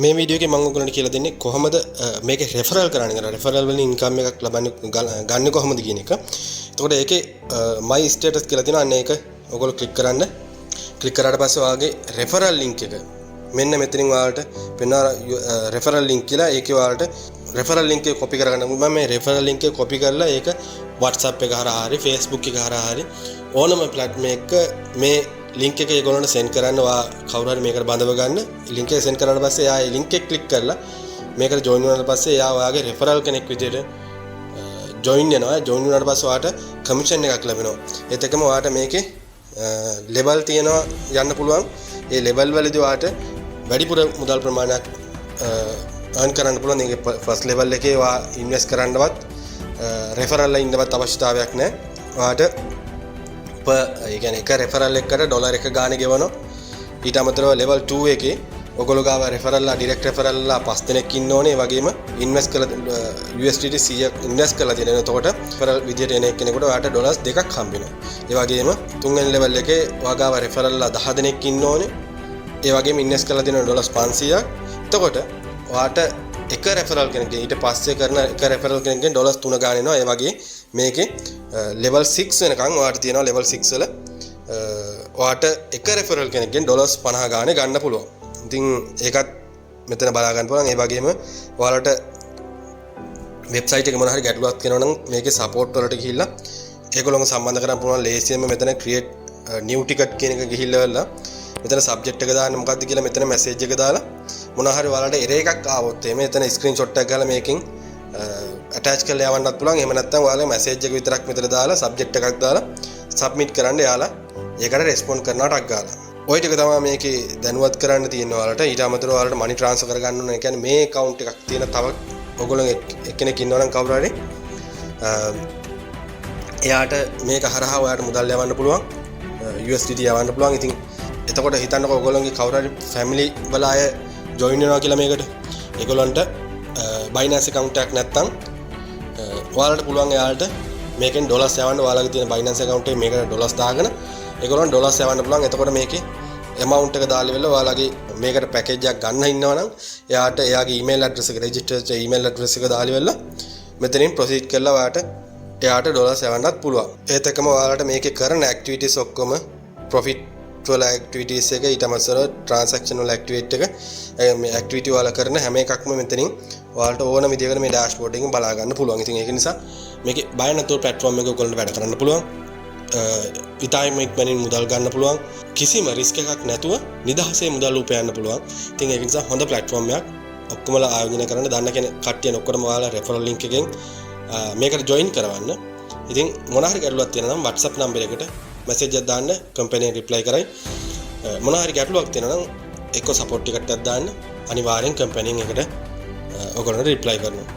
මේ වීඩියෝ එකේ මම ඔයගොල්ලන්ට කියලා දෙන්නේ කොහොමද මේක රෙෆරල් කරන්නේ කියලා. රෙෆරල් වලින් ඉන්කම් එකක් ගන්න කොහොමද කියන එක. එතකොට ඒකේ my status කියලා තියෙනවා. අන්න ඒක ඔයගොල්ලෝ ක්ලික් කරන්න. ක්ලික් කරාට පස්සේ ඔයාගේ රෙෆරල් ලින්ක් එක මෙන්න මෙතනින් ඔයාලට පෙන්වන රෙෆරල් ලින්ක් කියලා. ඒකේ ඔයාලට රෙෆරල් ලින්ක් එක කොපි කරගන්න. මම මේ රෙෆරල් ලින්ක් එක කොපි කරලා ඒක WhatsApp එක හරහා හරි Facebook එක හරහා හරි ඕනම ප්ලැට්ෆෝම් එකක මේ ලින්ක් එක ඒගොල්ලන්ට සෙන්ඩ් කරන්න. ඔයා කවුරු හරි මේකට බඳව ගන්න. ලින්ක් එක සෙන්ඩ් කරාට පස්සේ එයා ඒ ලින්ක් එක ක්ලික් කරලා මේකට ජොයින් වුණාට පස්සේ එයා ඔයාගේ රෙෆරල් කෙනෙක් විදියට ජොයින් වෙනවා. ජොයින් වුණාට පස්සේ ඔයාට කමිෂන් එකක් ලැබෙනවා. ඒත් එක්කම ඔයාට මේකේ ලෙවල් තියෙනවා යන්න පුළුවන්. ඒ ලෙවල් වලදී ඔයාට වැඩිපුර මුදල් ප්‍රමාණයක් earn කරන්න පුළුවන්. මේකේ ෆස්ට් ලෙවල් එකේ ඔයා ඉන්වෙස්ට් කරන්නවත් රෙෆරල් එකේ ඉන්නවත් අවශ්‍යතාවයක් නැහැ. ඔයාට ඒ කියන්නේ එක රෙෆරල් එකකට ඩොලර් එක ගානේ ගෙවනවා. ඊට අමතරව ලෙවල් 2 එකේ ඔයගොල්ලෝ ගාව රෙෆරල්ලා ඩිරෙක්ට් රෙෆරල්ලා 5 දෙනෙක් ඉන්න ඕනේ. ඒ වගේම ඉන්වෙස්ට් කළා USDT 100ක් ඉන්වෙස්ට් කරලා තියෙනවා. එතකොට රෙෆරල් විදියට එන එක්කෙනෙකුට ඔයාට ඩොලර්ස් දෙකක් හම්බ වෙනවා. ඒ වගේම තුන්වෙනි ලෙවල් එකේ ඔයා ගාව රෙෆරල්ලා 10 දෙනෙක් ඉන්න ඕනේ. ඒ වගේම ඉන්වෙස්ට් කරලා තියෙනවා ඩොලර්ස් 500ක්. එතකොට ඔයාට එක රෙෆරල් කෙනෙක්ගෙන් ඊට පස්සේ කරන එක රෙෆරල් කෙනෙක්ගෙන් ඩොලර්ස් 3 ගාන එනවා. ඒ වගේ මේකේ ලෙවල් 6 වෙනකන් ඔයාට තියෙනවා ලෙවල් 6 වල ඔයාට එක රෙෆරල් කෙනෙක්ගෙන් ඩොලර්ස් 50 ගානේ ගන්න පුළුවන්. ඉතින් ඒකත් මෙතන බලා ගන්න පුළුවන්. ඒ වගේම ඔයාලට වෙබ්සයිට් එකේ මොන හරි ගැටලුවක් තියෙනවා නම් මේකේ සපෝට් වලට ගිහිල්ලා ඒගොල්ලෝම සම්බන්ධ කරගන්න පුළුවන්. ලේසියෙන්ම මෙතන create new ticket කියන එක ගිහිල්ලා මෙතන subject එක දාන්න මොකක්ද කියලා මෙතන message එක දාලා මොන හරි ඔයාලට error එකක් ආවොත් එමේ මෙතන screenshot එකක් ගහලා මේකෙන් attach කරලා යවන්නත් පුළුවන්. එහෙම නැත්නම් ඔයාලගේ message එක විතරක් මෙතන දාලා subject එකක් දාලා submit කරන්න යාලා ඒකට respond කරනවා ටක් ගාලා. ඔය ටික තමයි මේකේ දැනුවත් කරන්න තියෙන්නේ ඔයාලට. ඊට අමතරව ඔයාලට money transfer කරගන්න ඕන. ඒ කියන්නේ මේ account එකක් තියෙන තව ඔයගොල්ලෝ එක්කෙනෙක් ඉන්නවා නම් කවුරු හරි එයාට මේක හරහා ඔයාලට මුදල් යවන්න පුළුවන්. USDT යවන්න පුළුවන්. ඉතින් එතකොට හිතන්නකෝ ඔයගොල්ලෝගේ කවුරු හරි family වල අය join වෙනවා කියලා මේකට. ඒගොල්ලන්ට Binance account එකක් නැත්නම් ඔයාලට පුළුවන් එයාලට මේකෙන් ඩොලර්ස් යවන්න. ඔයාලගේ තියෙන Binance account එකේ මේකට ඩොලර්ස් දාගෙන ඒගොල්ලන් ඩොලර්ස් යවන්න පුළුවන්. එතකොට මේකේ amount එක දාලා ඉවරලා ඔයාලගේ මේකට පැකේජ් එකක් ගන්න ඉන්නවා නම් එයාට එයාගේ email address එක register email address එක දාලා ඉවරලා මෙතනින් proceed කරලා එයාට ඩොලර්ස් යවන්නත් පුළුවන්. ඒත් එක්කම ඔයාලට මේකේ කරන activities ඔක්කොම profit වල activities එක ඊට අමතරව transaction වල activity එක මේ activity වල කරන හැම එකක්ම මෙතනින් ඔයාලට ඕන විදිහකට මේ dashboard එකෙන් බලා ගන්න පුළුවන්. ඉතින් ඒක නිසා මේකේ බය නැතුව platform එක ඔයගොල්ලන්ට වැඩ කරන්න පුළුවන්. ඉතාලිම ඉක්මනින් මුදල් ගන්න පුළුවන්. කිසිම රිස්ක් එකක් නැතුව නිදහසේ මුදල් උපයන්න පුළුවන්. ඉතින් ඒක නිසා හොඳ platform එකක්. ඔක්කොමලා ආයෝජනය කරන්න දන්න කෙනෙක් කට්ටියන ඔක්කොම ඔයාලා referral link එකෙන් මේකට join කරවන්න. ඉතින් මොන හරි ගැටලුවක් තියෙනවා නම් WhatsApp number එකට message එකක් දාන්න. company reply කරයි. මොන හරි ගැටලුවක් තියෙනවා නම් එක්ක support එකකට දාන්න. අනිවාර්යෙන් company එකට ඔයගොල්ලන්ට reply කරනවා.